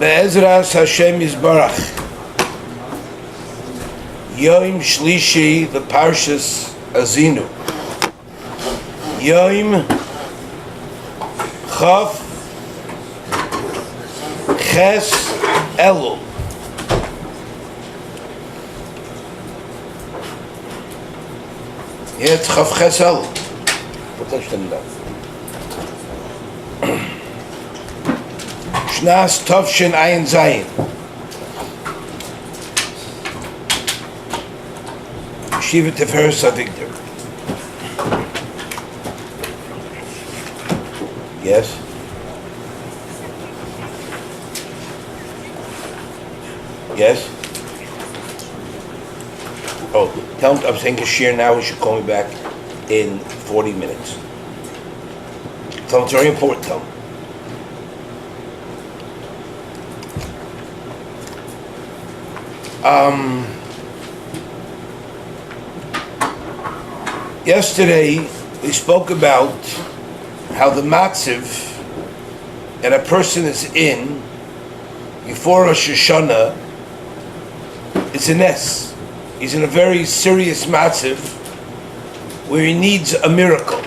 Be'ezras Hashem Yisbarach. Yom Shlishi, the Parshas Haazinu. Yom Chaf Ches Elul. Jetzt Chaf Ches Elul. Was ist denn da? Shnas Tovshin Ayin Zayin. Shiva Tiferes Avigdor. Yes? Yes? Oh, tell him I'm saying a share now. He should call me back in 40 minutes. Tell him it's very important. Tell him. Yesterday we spoke about how the matziv that a person is in before Rosh Hashana is a nes. He's in a very serious matziv where he needs a miracle.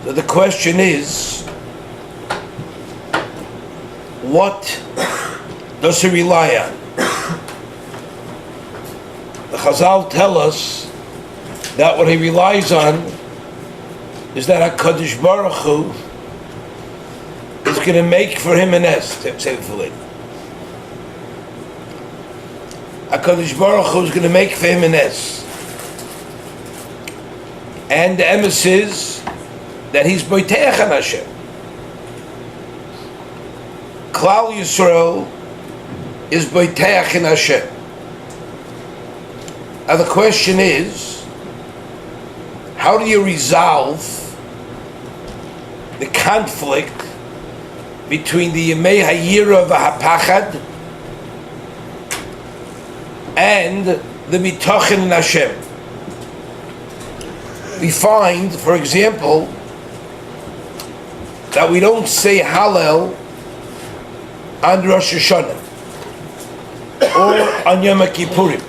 So the question is, what does he rely on? The Chazal tell us that what he relies on is that HaKadosh Baruch Hu is going to make for him an es. Say it for later. HaKadosh Baruch Hu is going to make for him an es. And the emes is that he's boiteach on Hashem. Klal Yisroel is boiteach in Hashem. Now the question is, how do you resolve the conflict between the Yemei Hayira v'Hapachad and the Mitachin in Hashem? We find, for example, that we don't say Hallel on Rosh Hashana or on Yom Kippurim.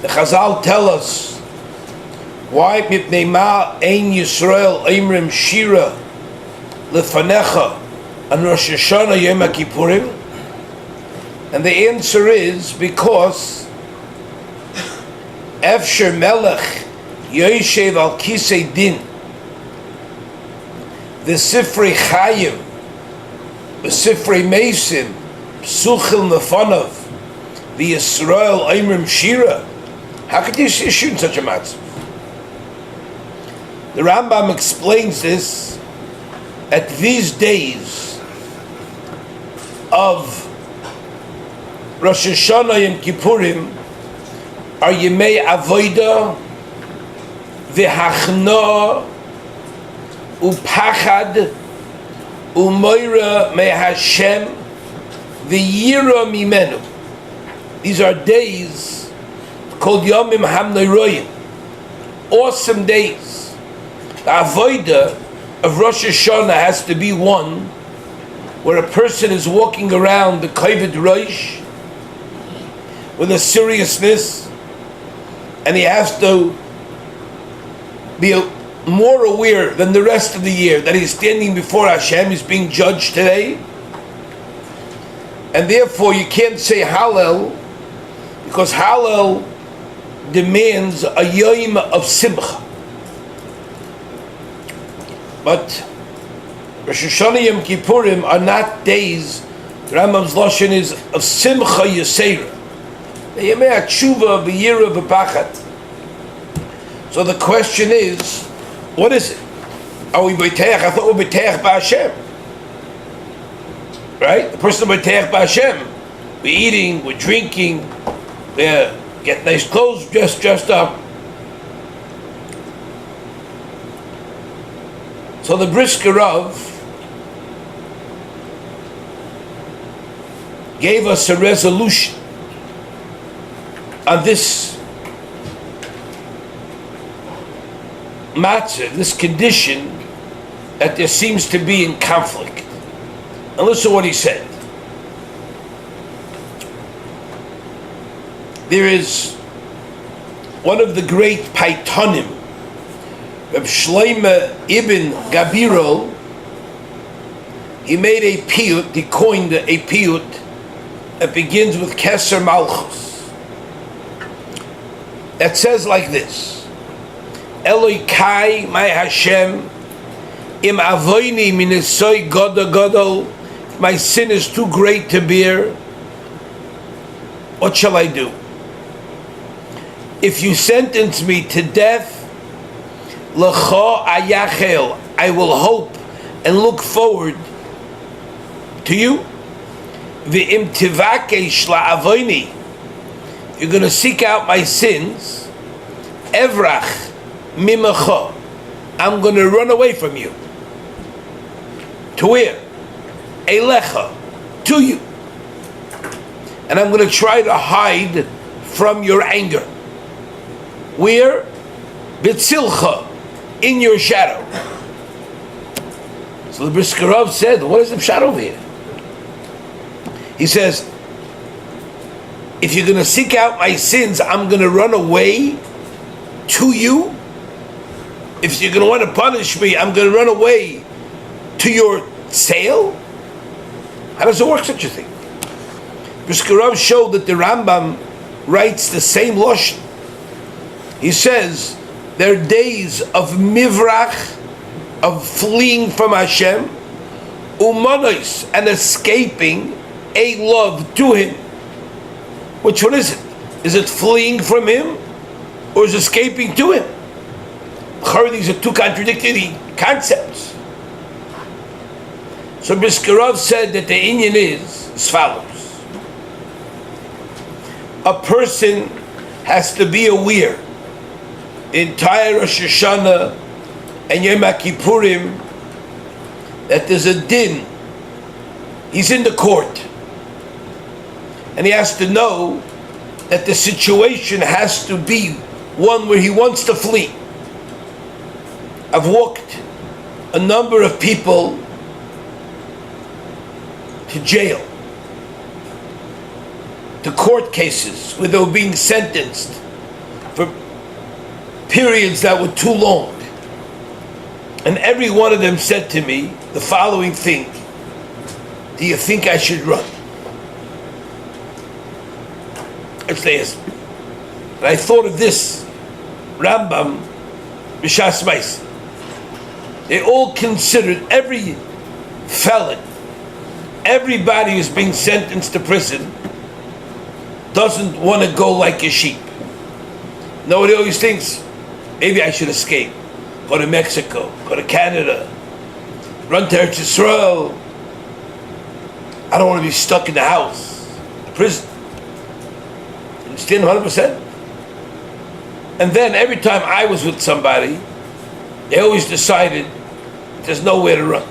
The Chazal tell us why mipnei ma ein Yisroel imrim shira lefanecha on Rosh Hashana Yom Kippurim, and the answer is because Efsher Melech Yoshev al Kisei Din, the Sifrei Chayim, the Sifrei Meisim, Psuchil Nefanav, the Yisroel imrim shira. How could you issue in such a matzah? The Rambam explains this at these days of Rosh Hashana and Kippurim are Yemei Avodah v'Hachna u'Pachad u'Moira me Hashem v'Yira mimenu. These are days called Yomim HaNoroyim, awesome days. The avodah of Rosh Hashana has to be one where a person is walking around the Kavod Rosh with a seriousness, and he has to be more aware than the rest of the year that he's standing before Hashem, he's being judged today, and therefore you can't say Hallel, because Hallel demands a yom of simcha. But Rosh Hashana Yom Kippurim are not days. The Rambam's lashon is of simcha yisera. The yemei tshuva v'yira v'pachad. So the question is, what is it? Are we boiteach? I thought we boiteach b'Hashem. Right? The person boiteach b'Hashem. We're eating, we're drinking, we're get nice clothes, dressed up. So the Brisker Rav gave us a resolution on this matzah, this condition that there seems to be in conflict. And listen to what he said. There is one of the great Paitonim, SHLITA ibn Gabirol. He made a piyut, he coined a piyut that begins with Keser Malchus. That says like this: Eloi Kai, my Hashem, im avoini minisoi godo godol. My sin is too great to bear. What shall I do? If you sentence me to death, l'cha ayachel, I will hope and look forward to you. V'im tivakesh la'avoini, you're going to seek out my sins. Evrach mimacha, I'm going to run away from you. To where? Elecha, to you. And I'm going to try to hide from your anger. Where? Bitzilcha, in your shadow. So the Brisker Rav said, what is the shadow over here? He says, if you're going to seek out my sins, I'm going to run away to you. If you're going to want to punish me, I'm going to run away to your sale. How does it work, such a thing? Brisker Rav showed that the Rambam writes the same lashon. He says there are days of mivrach, of fleeing from Hashem, umanos, and escaping a love to Him. Which one is it? Is it fleeing from Him, or is it escaping to Him? These are two contradictory concepts. So Brisker Rav said that the inyan is as follows: a person has to be aware the entire Rosh Hashana and Yom Kippurim that there's a din. He's in the court, and he has to know that the situation has to be one where he wants to flee. I've walked a number of people to jail, to court cases where they were being sentenced for periods that were too long. And every one of them said to me the following thing: do you think I should run? And I thought of this Rambam B'Shas Ma'aseh. They all considered every felon, everybody who's being sentenced to prison doesn't want to go like a sheep. Nobody always thinks, maybe I should escape, go to Mexico, go to Canada, run to Yisroel. I don't want to be stuck in the house, the prison. Understand 100%? And then every time I was with somebody, they always decided there's nowhere to run,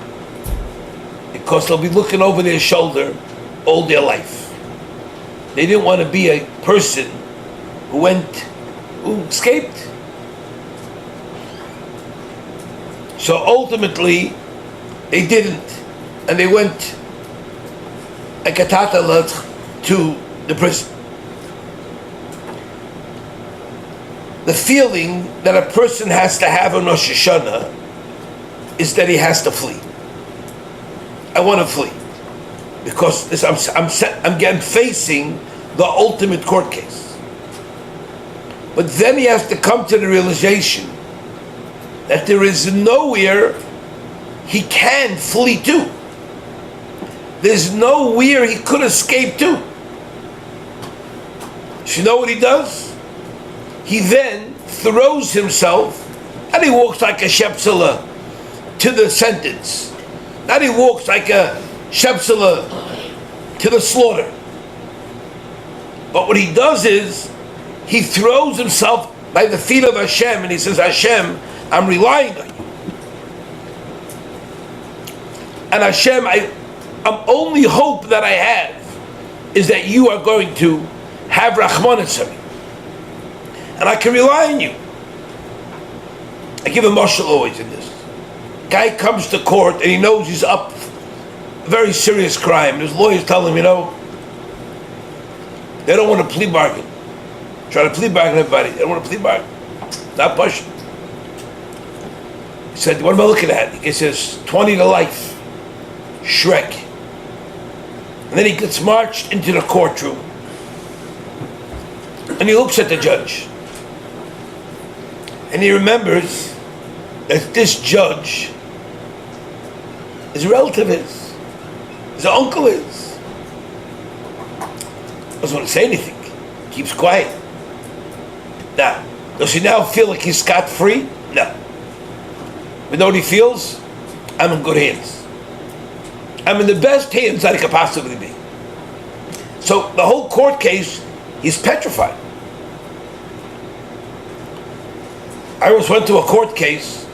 because they'll be looking over their shoulder all their life. They didn't want to be a person who escaped. So ultimately, they didn't, and they went like a tatalat to the prison. The feeling that a person has to have on Rosh Hashana is that he has to flee. I want to flee because I'm getting facing the ultimate court case. But then he has to come to the realization that there is nowhere he can flee to. There's nowhere he could escape to. So you know what he does? He then throws himself, and he walks like a shepsela to the sentence. Then he walks like a shepsela to the slaughter. But what he does is, he throws himself by the feet of Hashem, and he says, Hashem, I'm relying on you. And Hashem, I'm only hope that I have is that you are going to have Rahmanas on me. And I can rely on you. I give a marshal always in this. Guy comes to court and he knows he's up very serious crime. His lawyers tell him, they don't want a plea bargain. Try to plea bargain everybody. They don't want a plea bargain. Not pushing. He said, what am I looking at? He says, 20 to life. Shrek. And then he gets marched into the courtroom. And he looks at the judge. And he remembers that this judge is a relative of his uncle is. Doesn't want to say anything. Keeps quiet. Now, does he now feel like he's scot-free? No. But know what he feels? I'm in good hands. I'm in the best hands that I could possibly be. So the whole court case, he's petrified. I once went to a court case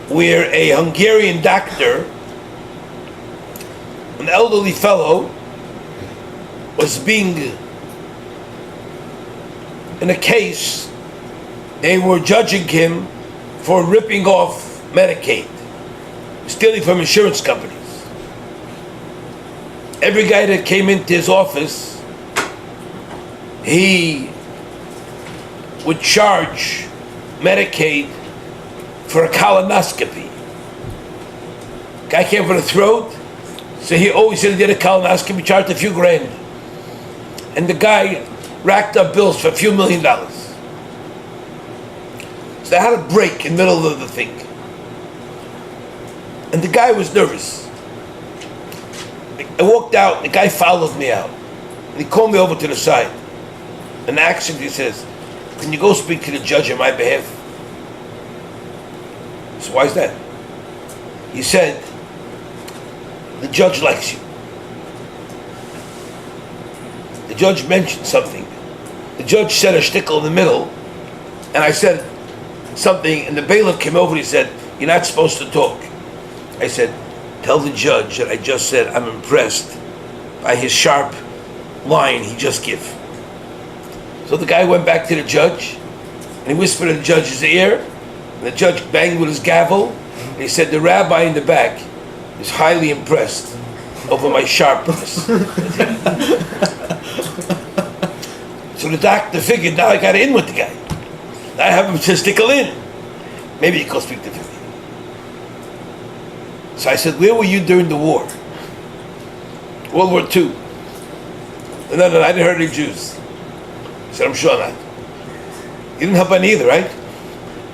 where a Hungarian doctor, an elderly fellow, was being, in a case, they were judging him for ripping off Medicaid, stealing from insurance companies. Every guy that came into his office, he would charge Medicaid for a colonoscopy. Guy came for the throat, so he always said he did a colonoscopy, charged a few grand. And the guy racked up bills for a few $1 million. So they had a break in the middle of the thing. And the guy was nervous. I walked out, the guy followed me out. And he called me over to the side. In accent, he says, can you go speak to the judge on my behalf? So why is that? He said, the judge likes you. The judge mentioned something. The judge said a shtickle in the middle, and I said something, and the bailiff came over and he said, you're not supposed to talk. I said, tell the judge that I just said I'm impressed by his sharp line he just gave. So the guy went back to the judge, and he whispered in the judge's ear, and the judge banged with his gavel, and he said, the rabbi in the back is highly impressed over my sharpness. So the doctor figured, now I got in with the guy. Now I have him to stickle in. Maybe he can speak to him. So I said, where were you during the war? World War II. No, I didn't hurt any Jews. I said, I'm sure not. You didn't help any either, right?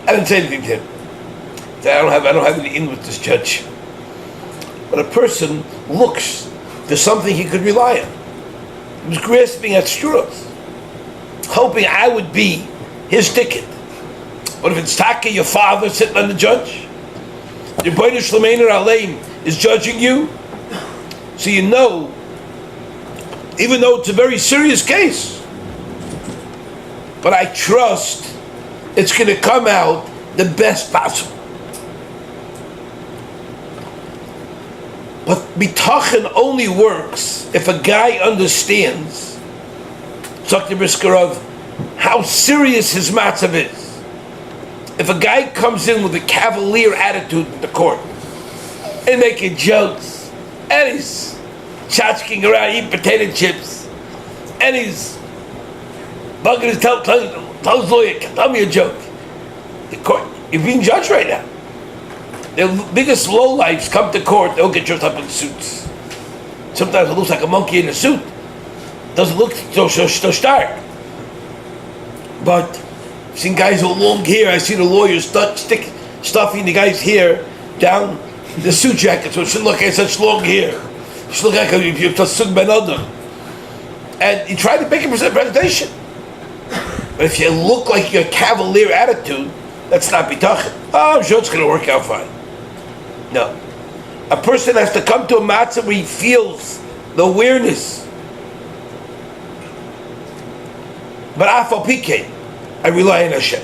I didn't say anything to him. I said, I don't have any in with this judge. But a person looks to something he could rely on. He was grasping at straws, hoping I would be his ticket. But if it's Taka, your father, sitting on the judge, the Boyne Shlemeiner Aleim is judging you, so you know, even though it's a very serious case, but I trust it's going to come out the best possible. But bitachon only works if a guy understands, Dr. Briskerov, how serious his matzav is. If a guy comes in with a cavalier attitude in the court and making jokes, and he's tchotchking around eating potato chips, and he's bugging his tell his lawyer, tell me a joke. The court, you're being judged right now. The biggest lowlifes come to court, they'll get dressed up in suits. Sometimes it looks like a monkey in a suit. Doesn't look so stark. But I've seen guys with long hair. I see the lawyers stuffing the guy's hair down the suit jacket, so it shouldn't look like such long hair. It should look like you're Tasug Ben Adam. And you try to make a presentation. But if you look like your cavalier attitude, that's not bitachon. Oh, I'm sure it's going to work out fine. No. A person has to come to a matzah where he feels the awareness. But afal pikein, I rely on Hashem.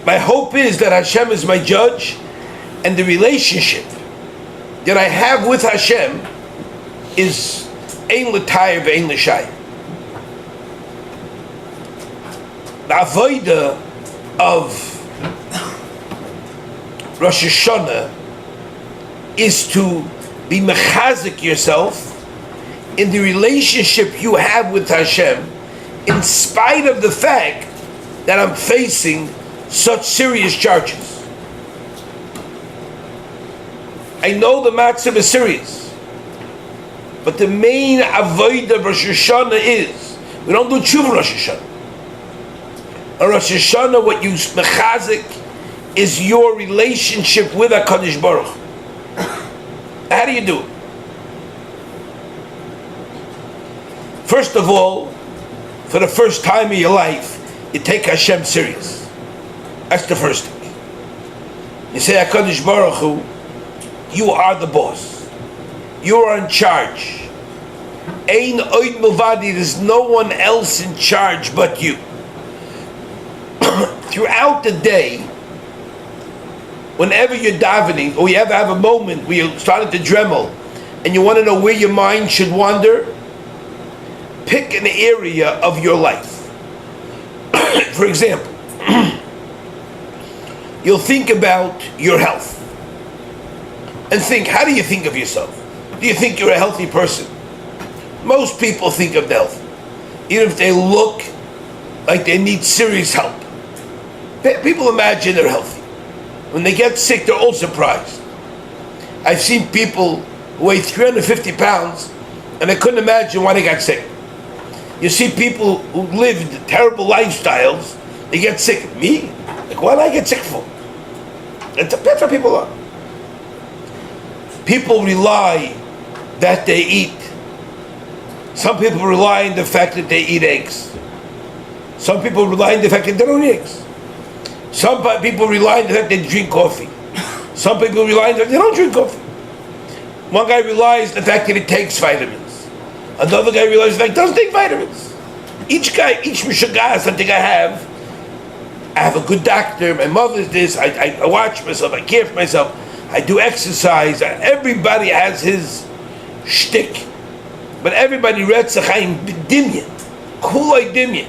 My hope is that Hashem is my judge, and the relationship that I have with Hashem is ein l'tayr ve'ein l'shayr. The avodah of Rosh Hashana is to be mechazik yourself in the relationship you have with Hashem, in spite of the fact that I'm facing such serious charges. I know the matzav is serious, but the main avodah of Rosh Hashana is, we don't do tshuva Rosh Hashana. On Rosh Hashana, what you mechazik is your relationship with HaKadosh Baruch Hu. How do you do it? First of all, for the first time in your life, you take Hashem serious. That's the first thing. You say, HaKadosh Baruch Hu, you are the boss. You are in charge. Ein oid milvadi, there's no one else in charge but you. Throughout the day, whenever you're davening, or you ever have a moment where you're starting to dremel, and you want to know where your mind should wander, pick an area of your life. For example, you'll think about your health. And think, how do you think of yourself? Do you think you're a healthy person? Most people think of health, even if they look like they need serious help. People imagine they're healthy. When they get sick, they're all surprised. I've seen people who weigh 350 pounds and they couldn't imagine why they got sick. You see people who lived terrible lifestyles, they get sick. Me? Like, what did I get sick for? That's what people are. People rely that they eat. Some people rely on the fact that they eat eggs. Some people rely on the fact that they don't eat eggs. Some people rely on the fact they drink coffee. Some people rely on the fact they don't drink coffee. One guy relies on the fact that he takes vitamins. Another guy realizes that he doesn't take vitamins. Each mishagas, something I have a good doctor, my mother's this, I watch myself, I care for myself, I do exercise, everybody has his shtick. But everybody reads Chaim b'dimyan, kulay dimyan.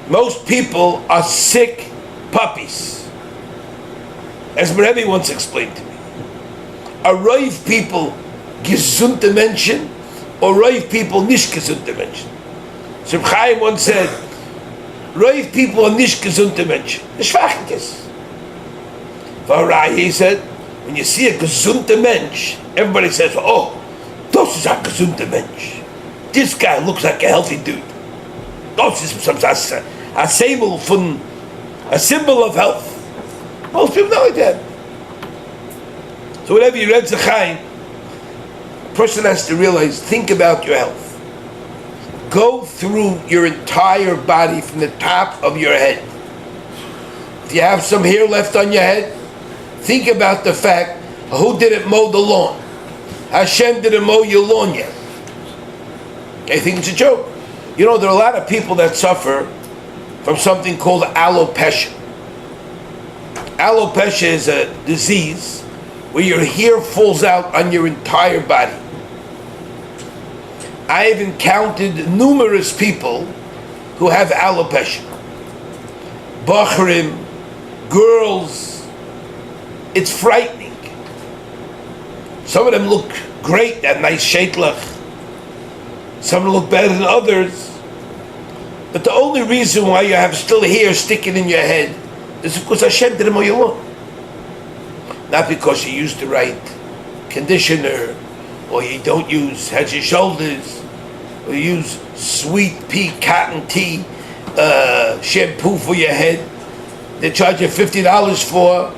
Most people are sick puppies. As Rebbe once explained to me. Are Rav people gesunte Menschen, or Rav people nicht gesunte Menschen? So Chaim once said, Rav people are nicht gesunte Menschen. The Schwachkes. He said, when you see a gesunte Mensch, everybody says, oh, das ist a gesunte Mensch. This guy looks like a healthy dude. Das ist a symbol of health. Most people know like that. So whenever you read Zechayim, a person has to realize, think about your health. Go through your entire body from the top of your head. If you have some hair left on your head, think about the fact, who didn't mow the lawn? Hashem didn't mow your lawn yet. I think it's a joke. You know, there are a lot of people that suffer from something called alopecia. Alopecia is a disease where your hair falls out on your entire body. I have encountered numerous people who have alopecia. Bachrim, girls, it's frightening. Some of them look great, they have nice sheitlach. Some look better than others. But the only reason why you have still hair sticking in your head is because Hashem didn't mow your lawn. Not because you use the right conditioner, or you don't use head and shoulders, or you use sweet pea cotton tea shampoo for your head. They charge you $50 for.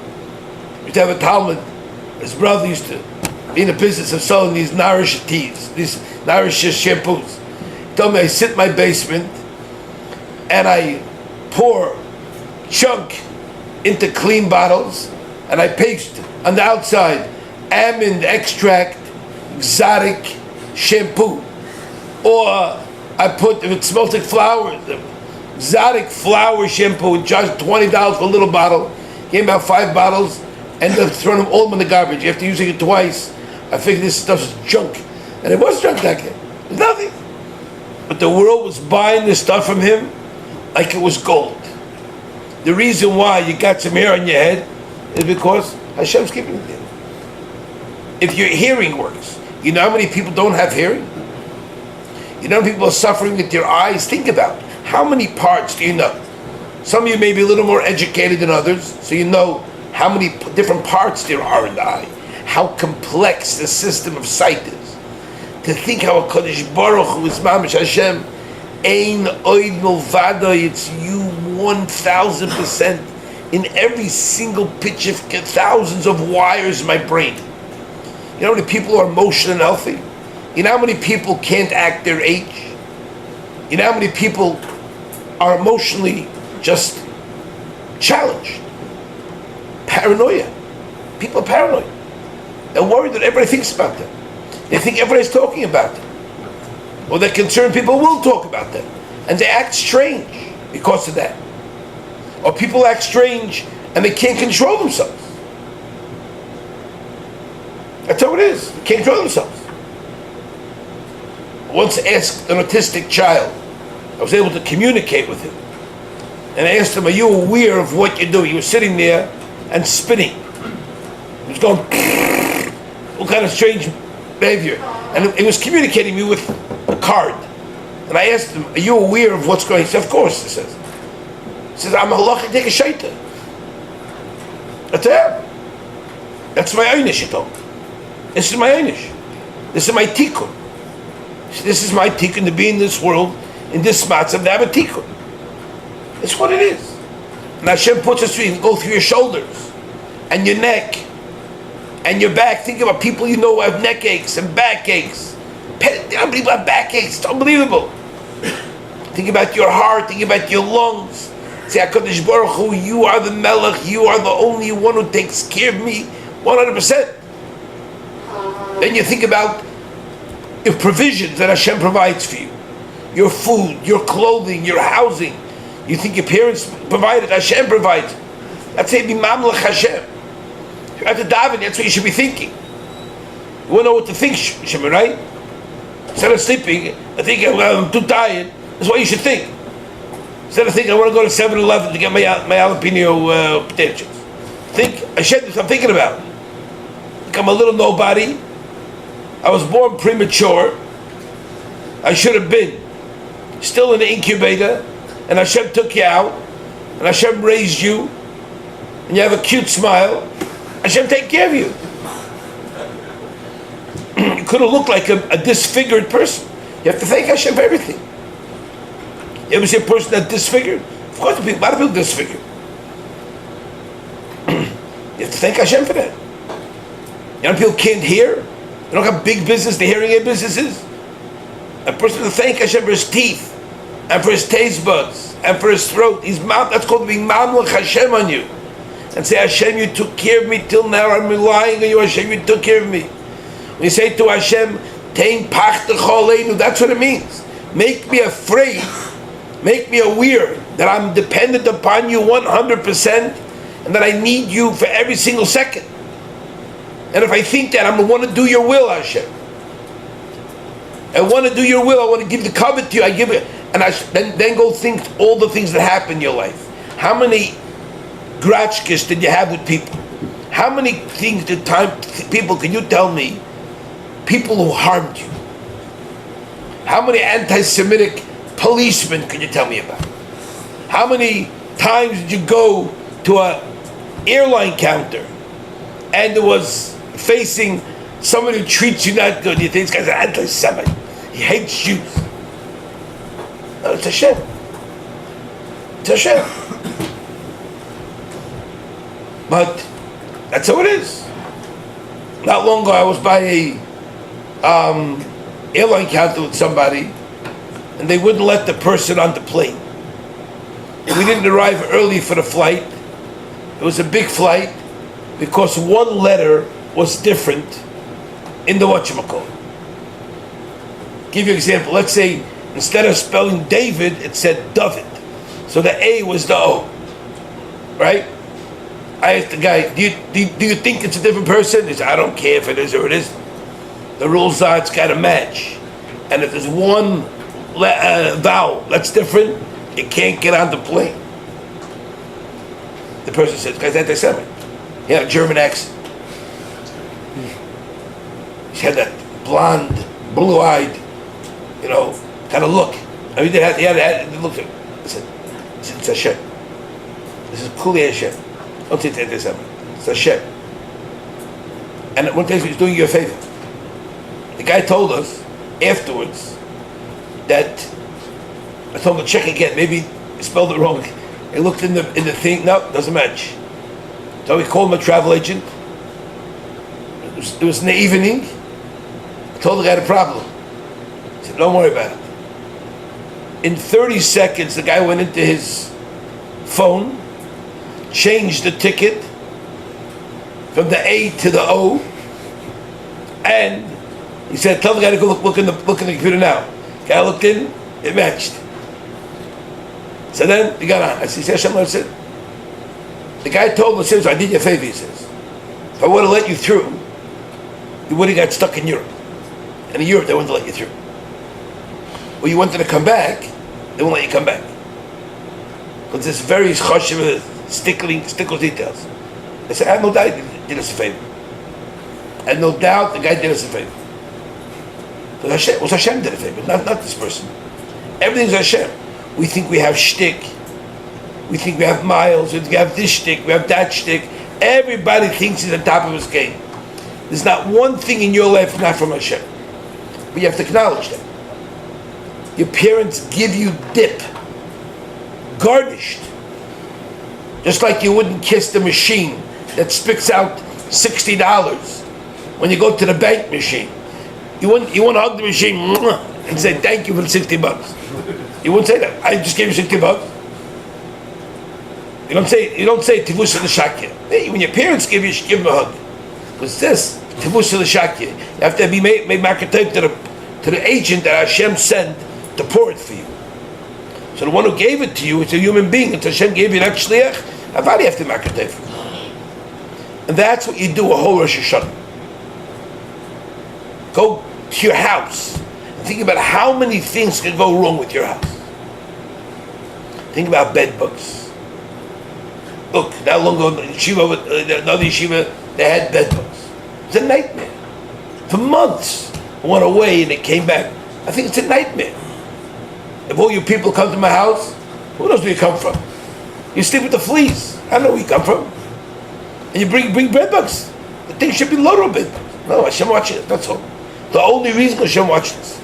You used to have a Talmud. His brother used to be in the business of selling these Nourish teas, these Nourish shampoos. He told me, I sit in my basement and I pour chunk into clean bottles and I paste on the outside almond extract exotic shampoo, or I put, if it smells like flowers, exotic flower shampoo, charge $20 for a little bottle. Came out 5 bottles, ended up throwing them all in the garbage after using it twice. I figured this stuff is junk, and it was junk back then. It was nothing, but the world was buying this stuff from him like it was gold. The reason why you got some hair on your head is because Hashem's keeping it there. if your hearing works. You know how many people don't have hearing? You know how many people are suffering with their eyes? Think about how many parts do you know? Some of you may be a little more educated than others, so you know how many different parts there are in the eye, how complex the system of sight is. To think how a Kodesh Baruch Hu is Mamish Hashem, Ein Oid Milvado, it's you 1,000% in every single pitch of thousands of wires in my brain. You know how many people are emotional and healthy? You know how many people can't act their age? You know how many people are emotionally just challenged? Paranoia. People are paranoid. They're worried that everybody thinks about them. They think everybody's talking about them. Or they're concerned people will talk about them. And they act strange because of that. Or people act strange and they can't control themselves. That's how it is. They can't control themselves. I once asked an autistic child, I was able to communicate with him, and I asked him, are you aware of what you're doing? He was sitting there and spinning. He was going, all kind of strange behavior. And he was communicating me with a card. And I asked him, are you aware of what's going on? He said, of course, he says. He says, I'm a halacha take a SHLITA. That's it. That's my einish, he told me. This is my einish. This is my tikkun. This is my tikkun to be in this world, in this matzav, to have a tikkun. That's what it is. And Hashem puts us through, you go through your shoulders, and your neck, and your back. Think about people you know who have neck aches and back aches. People have back aches. It's unbelievable. Think about your heart. Think about your lungs. Say, HaKadosh Baruch Hu, you are the Melech. You are the only one who takes care of me 100%. Then you think about your provisions that Hashem provides for you. Your food, your clothing, your housing. You think your parents provided, Hashem provides. That's it, be Mamlech Hashem. You're at the daven, that's what you should be thinking. You won't know what to think, Shimon, right? Instead of sleeping, I think I'm too tired. That's what you should think. Instead of thinking, I want to go to 7-Eleven to get my jalapeno potato chips. Think, Hashem, that's what I'm thinking about. Think I'm a little nobody. I was born premature. I should have been still in the incubator, and Hashem took you out, and Hashem raised you, and you have a cute smile. Hashem take care of you. You could have looked like a disfigured person. You have to thank Hashem for everything. You ever see a person that's disfigured? Of course, a lot of people disfigured. You have to thank Hashem for that. You know, people can't hear. They don't have big business, the hearing aid businesses. A person to thank Hashem for his teeth, and for his taste buds, and for his throat. That's called being Mamlech Hashem on you. And say, Hashem, you took care of me till now. I'm relying on you, Hashem, you took care of me. When you say to Hashem, Tein Pachtecha Aleinu, that's what it means. Make me afraid, make me aware that I'm dependent upon you 100%, and that I need you for every single second. And if I think that, I'm going to want to do your will, Hashem. I want to do your will. I want to give the covet to you. I give it, and then go think all the things that happen in your life. How many gratchkes did you have with people? How many things people can you tell me? People who harmed you. How many anti-Semitic policemen can you tell me about? How many times did you go to an airline counter and it was facing somebody who treats you not good? You think this guy's an anti-Semite. He hates Jews. No, it's Hashem. It's Hashem. But that's how it is. Not long ago, I was by a airline counter with somebody, and they wouldn't let the person on the plane. We didn't arrive early for the flight. It was a big flight because one letter was different in the whatchamacallit. Give you an example. Let's say instead of spelling David, it said David. So the A was the O. Right? I asked the guy, do you think it's a different person? He said, I don't care if it is or it isn't. The rules are it's got to match. And if there's one vowel that's different, it can't get on the plane. The person says, guy's anti-Semite. He had a German accent. She had that blonde, blue-eyed, kind of look. I mean, he had the look. I said, it's Hashem. This is Kuli Hashem. Don't say this. It's Hashem. And one day he's doing you a favor. The guy told us afterwards that I told him to check again. Maybe he spelled it wrong. He looked in the thing. No, doesn't match. So we called him a travel agent. It was in the evening. I told the guy the problem. He said, don't worry about it. In 30 seconds, the guy went into his phone, changed the ticket from the A to the O, and he said, tell the guy to go look in the computer now. The guy looked in, it matched. So then he got on. I said, Hashem, I said, the guy told me, I did you a favor, he says. If I would have let you through, you would have got stuck in Europe. And in Europe, they wouldn't let you through. Well, you wanted to come back, they won't let you come back. Because there's very choshev, stickle details. I said, I have no doubt he did us a favor. I had no doubt the guy did us a favor. Because Hashem did a favor, not this person. Everything's Hashem. We think we have shtick. We think we have miles. We have this shtick. We have that shtick. Everybody thinks he's on top of his game. There's not one thing in your life not from Hashem. But you have to acknowledge that. Your parents give you dip, garnished. Just like you wouldn't kiss the machine that spits out $60 when you go to the bank machine. You wouldn't hug the machine and say thank you for the $60. You wouldn't say that. I just gave you $60. You don't say Tivus l'shakya. When your parents give them a hug. Because this Tivus l'shakya, you have to be made marketed to the agent that Hashem sent to pour it for you. So the one who gave it to you, it's a human being. It's Hashem gave you an shliach. How do you have to marketed for? And that's what you do a whole Rosh Hashana. Go to your house and think about how many things can go wrong with your house. Think about bed bugs. Look, not long ago, another yeshiva, they had bed bugs. It's a nightmare. For months, I went away and it came back. I think it's a nightmare. If all you people come to my house, who knows where you come from? You sleep with the fleas. I don't know where you come from. And you bring bed bugs. The thing should be loaded with bed bugs. No, Hashem watching it, that's all. The only reason Hashem watches this.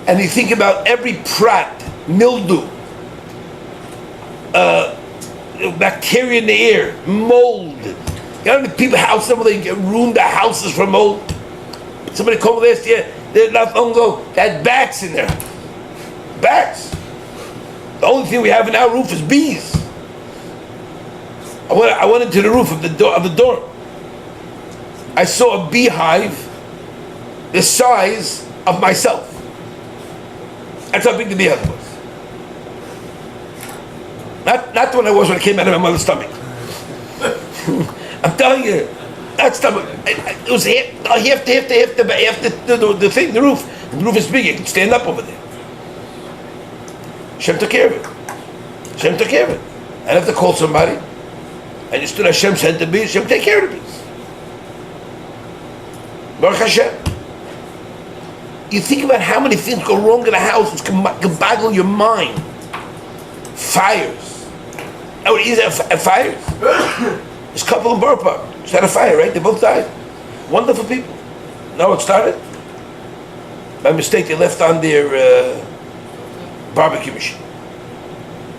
And you think about every prat, mildew, bacteria in the air, mold. You know how many people house somebody ruined their houses from mold? Somebody called last year, not long ago, they had bats in there. Bats. The only thing we have in our roof is bees. I went into the roof of the dorm. I saw a beehive the size of myself. That's how big the beehive was. Not the one I was when I came out of my mother's stomach. I'm telling you, that stomach. It was half the thing, the roof. The roof is big. You can stand up over there. Hashem took care of it. Hashem took care of it. I didn't have to call somebody. I just stood. Hashem said to me, Hashem take care of the bees. Baruch Hashem. You think about how many things go wrong in a house, it can boggle your mind. Fires. Oh, is that fires? This couple in Borough Park just had a fire, right? They both died. Wonderful people. Know how it started? By mistake, they left on their barbecue machine.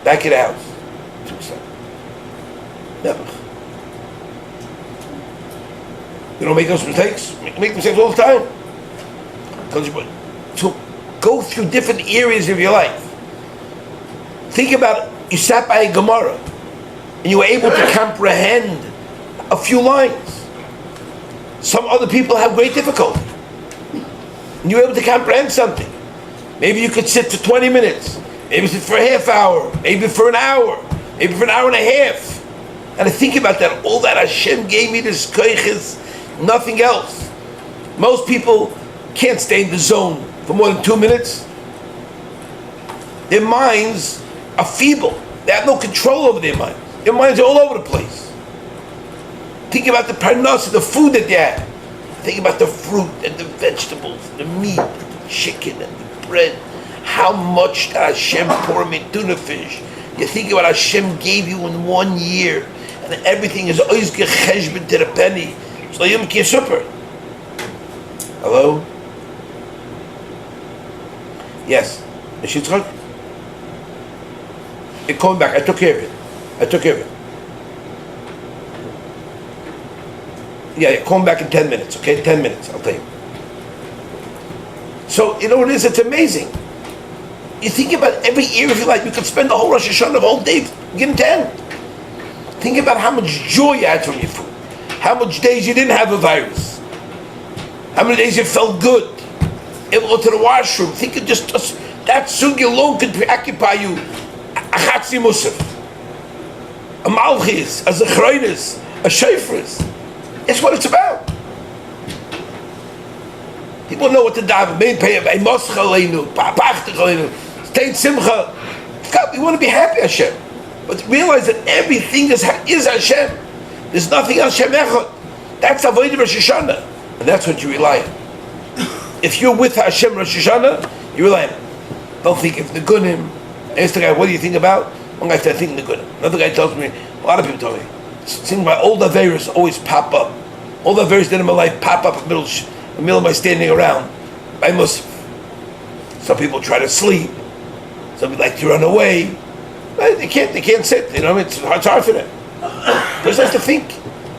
Back in the house. Never. You don't make those mistakes? Make mistakes all the time. So go through different areas of your life. Think about, you sat by a Gemara and you were able to comprehend a few lines. Some other people have great difficulty. And you were able to comprehend something. Maybe you could sit for 20 minutes. Maybe sit for a half hour. Maybe for an hour. Maybe for an hour and a half. And I think about that. All that Hashem gave me, this koiches, nothing else. Most people can't stay in the zone for more than 2 minutes. Their minds are feeble. They have no control over their minds. Their minds are all over the place. Think about the parnasa, the food that they had. Think about the fruit and the vegetables, the meat, the chicken and the bread. How much did Hashem pour me tuna fish? You think about Hashem gave you in 1 year, and everything is always gecheshbon to the penny. So Yom Kippur. Hello? Yes. It's coming back. I took care of it. Yeah, call me back in 10 minutes, okay? 10 minutes, I'll tell you. So, you know what it is? It's amazing. You think about every year of your life, you could spend the whole Rosh Hashana, the whole day, beginning to end. Think about how much joy you had from your food. How much days you didn't have a virus. How many days you felt good. Able to go to the washroom. Think of just that sugi alone could preoccupy you. A chatzi musaf. A malchis, a zechroinis, a shofris. It's what it's about. People know what to daven. A moscha aleinu, pachtach aleinu, stein simcha. God, we want to be happy, Hashem. But realize that everything is Hashem. There's nothing else Hashem echad. That's Avigdor Rosh Hashana. And that's what you rely on. If you're with Hashem Rosh Hashana, you rely on him. Don't think of the gunim. I asked the guy, what do you think about? One guy said, I think the gunim. Another guy tells me, a lot of people tell me, think about all the Averos always pop up. All the Averos that in my life pop up in the middle of my standing around. I must. Some people try to sleep. Some people like to run away. They can't sit. You know, it's hard for them. Person has to think.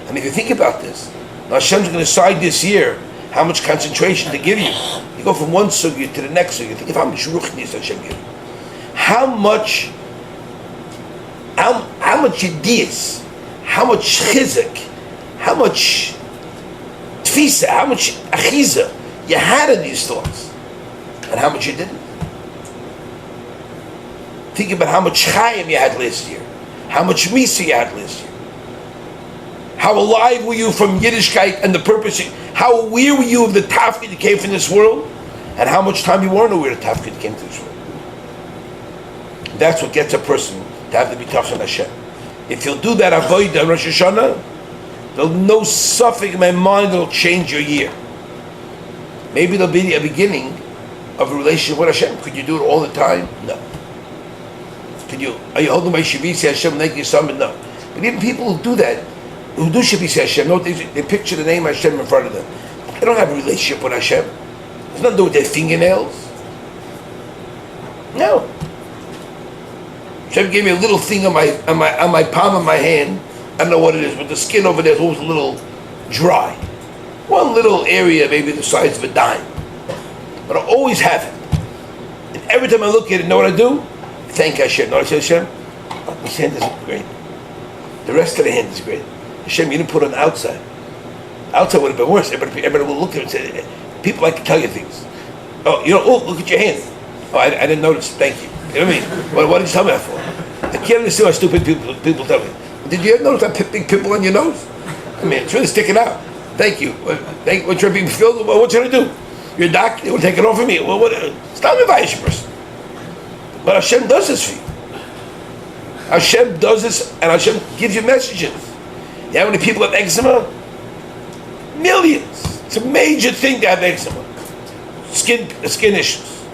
And if you think about this, now Hashem's going to decide this year how much concentration to give you. You go from one sugya to the next sugya. Think of how much ruchnis Hashem gives you. How much ideas, how much chizik, how much tfisa, how much achiza you had in these thoughts, and how much you didn't. Think about how much chayim you had last year, how much misa you had last year. How alive were you from Yiddishkeit and the purpose? How aware were you of the tafkid that came from this world, and how much time you weren't aware of the tafkid that came from this world? That's what gets a person to have the bitachon Hashem. If you'll do that avodah Rosh Hashana, there'll no suffix in my mind that'll change your year. Maybe there'll be a beginning of a relationship with Hashem. Could you do it all the time? No. Are you holding my Shavisi Hashem like your son? No. But even people who do that, who do Shavisi Hashem, no, they picture the name Hashem in front of them. They don't have a relationship with Hashem. It's nothing to do with their fingernails. No. Hashem gave me a little thing on my palm of my hand. I don't know what it is, but the skin over there is always a little dry. One little area, maybe the size of a dime. But I always have it. And every time I look at it, know what I do? Thank Hashem. Know what I say, Hashem? This hand is great. The rest of the hand is great. Hashem, you didn't put it on the outside. The outside would have been worse. Everybody will look at it and say, people like to tell you things. Oh, look at your hand. Oh, I didn't notice. Thank you. You know what I mean? What did you tell me that for? I can't understand why stupid people tell me. Did you ever notice that big pimple on your nose? I mean, it's really sticking out. Thank you. What you're being filled? What should I do? You're a doctor. You want to take it off of me? Well, stop me by a person. But Hashem does this for you. Hashem does this, and Hashem gives you messages. You know how many people have eczema? Millions. It's a major thing to have eczema. Skin issues.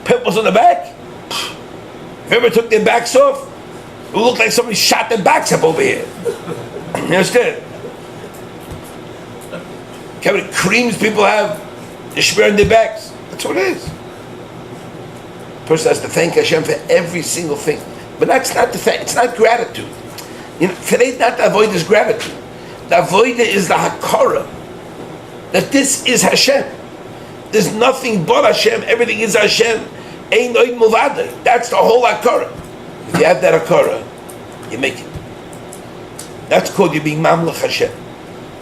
Pimples on the back. If you ever took their backs off, it would look like somebody shot their backs up over here. You understand? How many creams people have? They smear on their backs. That's what it is. The person has to thank Hashem for every single thing. But that's not the thank. It's not gratitude. You know, today not the avodah is gratitude. The avodah is the hakara. That this is Hashem. There's nothing but Hashem. Everything is Hashem. Ein oid mulvada. That's the whole hakara. If you have that hakara, you make it. That's called you being mamlech Hashem.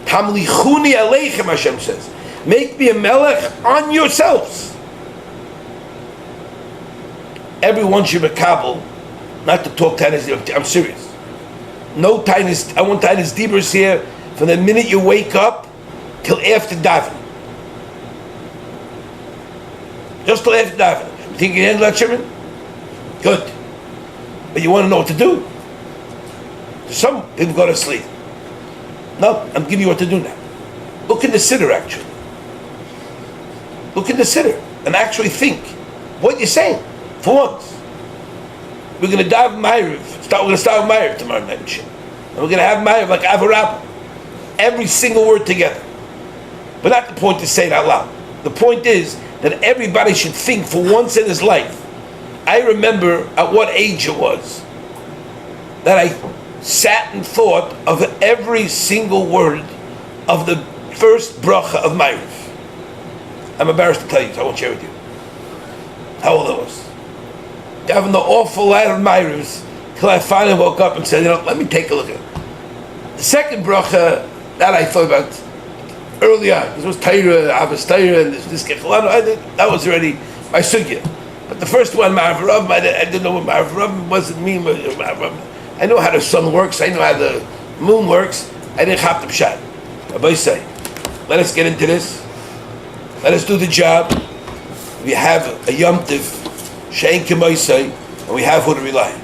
Tamlichuni aleichem, Hashem says. Make me a melech on yourselves. Everyone should be kabel, not to talk tainis. I'm serious. No tainis. I want tainis dibros here from the minute you wake up till after davening. Just till after davening. You think you can handle that, Shimon? Good. But you want to know what to do. Some people go to sleep. No, I'm giving you what to do now. Look in the siddur, actually. Look in the siddur and actually think what you're saying for once. We're going to dive Ma'ariv. We're going to start with Ma'ariv tomorrow night. And we're going to have Ma'ariv like HaRav. Every single word together. But not the point to say it out loud. The point is that everybody should think for once in his life. I remember at what age it was that I sat and thought of every single word of the first bracha of Ma'ariv. I'm embarrassed to tell you, so I won't share with you how old I was. Having the awful lot of Ma'arivs till I finally woke up and said, let me take a look at it. The second bracha that I thought about early on, this was Torah, Avos Torah, and this Kechalanu, that was already my sugya. But the first one, HaRav, I didn't know what HaRav wasn't me. I know how the sun works, I know how the moon works. I didn't have the pshat. Rabbi say, let us get into this. Let us do the job. We have a Yom Tiv, Shein K'moisei, and we have who to rely on.